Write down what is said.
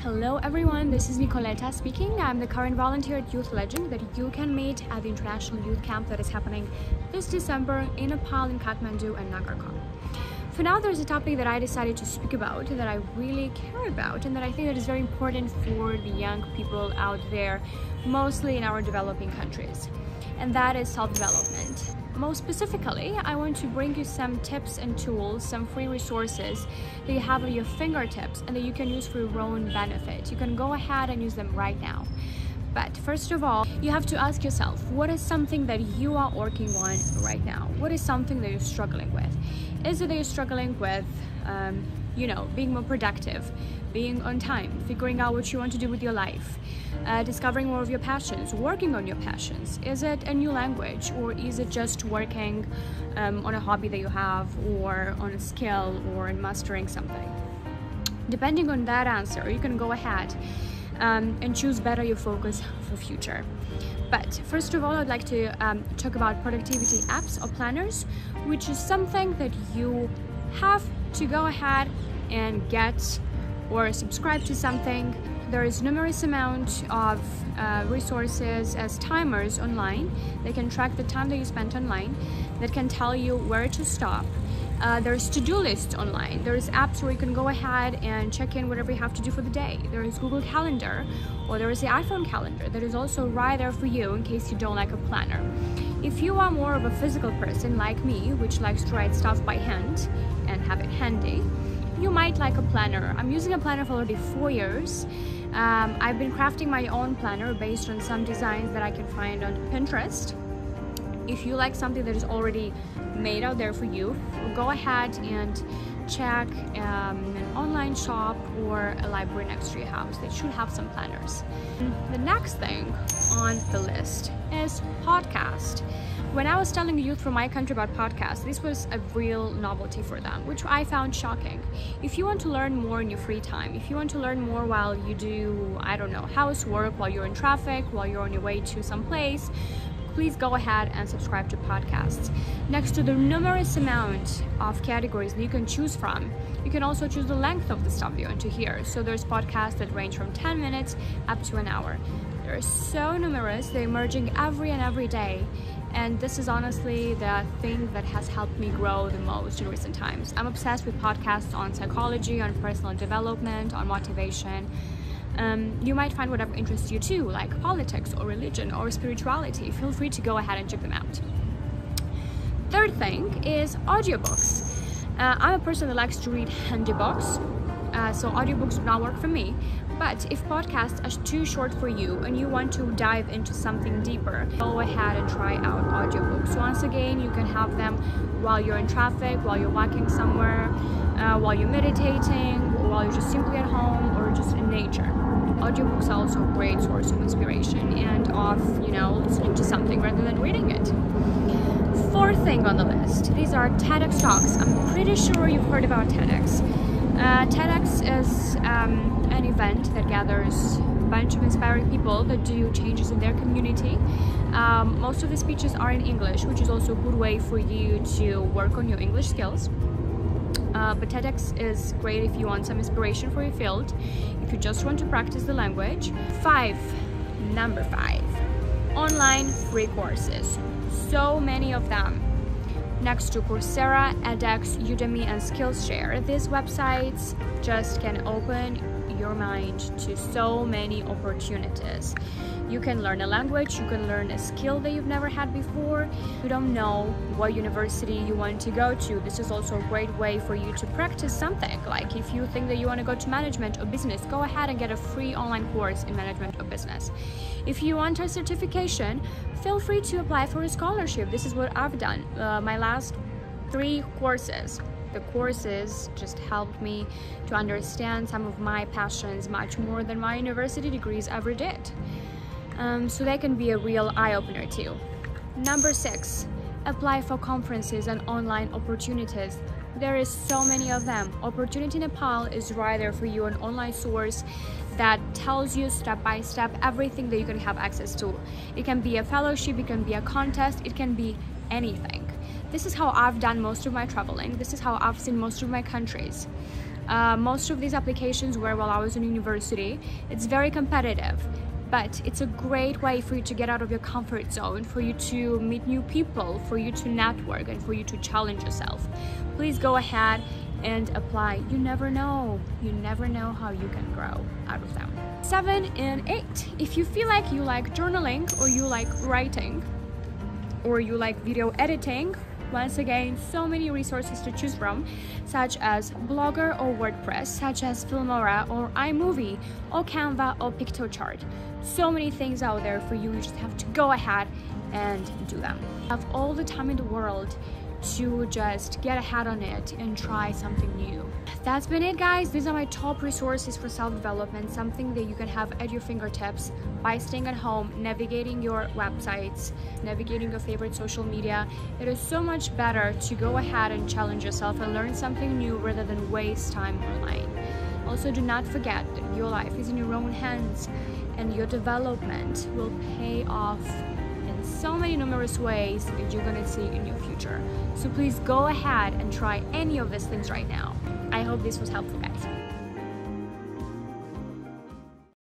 Hello everyone, this is Nicoleta speaking. I'm the current volunteer at Youth Legend that you can meet at the International Youth Camp that is happening this December in Nepal, in Kathmandu and Nagarkon. For now, there's a topic that I decided to speak about that I really care about and that I think that is very important for the young people out there, mostly in our developing countries, and that is self-development. Most specifically, I want to bring you some tips and tools, some free resources that you have at your fingertips and that you can use for your own benefit. You can go ahead and use them right now. But first of all, you have to ask yourself, what is something that you are working on right now? What is something that you're struggling with? Is it that you're struggling with, being more productive, being on time, figuring out what you want to do with your life, discovering more of your passions, working on your passions? Is it a new language, or is it just working on a hobby that you have, or on a skill, or in mastering something? Depending on that answer, you can go ahead and choose better your focus for future. But first of all, I'd like to talk about productivity apps or planners, which is something that you have to go ahead and get or subscribe to something. There is numerous amount of resources as timers online. They can track the time that you spent online, that can tell you where to stop. There's to-do lists online. There's apps where you can go ahead and check in whatever you have to do for the day. There is Google Calendar, or there is the iPhone calendar that is also right there for you in case you don't like a planner. If you are more of a physical person like me, which likes to write stuff by hand and have it handy, you might like a planner. I'm using a planner for already 4 years. I've been crafting my own planner based on some designs that I can find on Pinterest. If you like something that is already made out there for you, go ahead and check an online shop or a library next to your house. They should have some planners. The next thing on the list is podcast. When I was telling the youth from my country about podcasts, this was a real novelty for them, which I found shocking. If you want to learn more in your free time, if you want to learn more while you do, housework, while you're in traffic, while you're on your way to some place, please go ahead and subscribe to podcasts. Next to the numerous amount of categories that you can choose from, you can also choose the length of the stuff you want to hear. So there's podcasts that range from 10 minutes up to an hour. They're so numerous, they're emerging every day. And this is honestly the thing that has helped me grow the most in recent times. I'm obsessed with podcasts on psychology, on personal development, on motivation. You might find whatever interests you too, like politics or religion or spirituality. Feel free to go ahead and check them out. Third thing is audiobooks. I'm a person that likes to read handy books, so audiobooks do not work for me. But if podcasts are too short for you and you want to dive into something deeper, go ahead and try out audiobooks. Once again, you can have them while you're in traffic, while you're walking somewhere, while you're meditating, or while you're just simply at home or just in nature. Audiobooks are also a great source of inspiration and of, listening to something rather than reading it. Fourth thing on the list, these are TEDx talks. I'm pretty sure you've heard about TEDx. TEDx is an event that gathers a bunch of inspiring people that do changes in their community. Most of the speeches are in English, which is also a good way for you to work on your English skills. But TEDx is great if you want some inspiration for your field, if you just want to practice the language. Number 5, online free courses. So many of them. Next to Coursera, edX, Udemy, and Skillshare, these websites just can open your mind to so many opportunities. You can learn a language, you can learn a skill that you've never had before. You don't know what university you want to go to. This is also a great way for you to practice something. Like if you think that you want to go to management or business, go ahead and get a free online course in management or business. If you want a certification, feel free to apply for a scholarship. This is what I've done. My last 3 courses. The courses just helped me to understand some of my passions much more than my university degrees ever did. So they can be a real eye-opener too. Number 6, apply for conferences and online opportunities. There is so many of them. Opportunity Nepal is right there for you, an online source that tells you step by step everything that you can have access to. It can be a fellowship, it can be a contest, it can be anything. This is how I've done most of my traveling. This is how I've seen most of my countries. Most of these applications were while I was in university. It's very competitive, but it's a great way for you to get out of your comfort zone, for you to meet new people, for you to network, and for you to challenge yourself. Please go ahead and apply. You never know how you can grow out of them. 7 and 8. If you feel like you like journaling, or you like writing, or you like video editing, once again, so many resources to choose from, such as Blogger or WordPress, such as Filmora or iMovie or Canva or Pictochart. So many things out there for you. You just have to go ahead and do them. You have all the time in the world to just get ahead on it and try something new. That's been it, guys. These are my top resources for self-development, something that you can have at your fingertips by staying at home, navigating your websites, navigating your favorite social media. It is so much better to go ahead and challenge yourself and learn something new rather than waste time online. Also, do not forget that your life is in your own hands and your development will pay off in so many numerous ways that you're gonna see in your future. So please go ahead and try any of these things right now. I hope this was helpful, guys.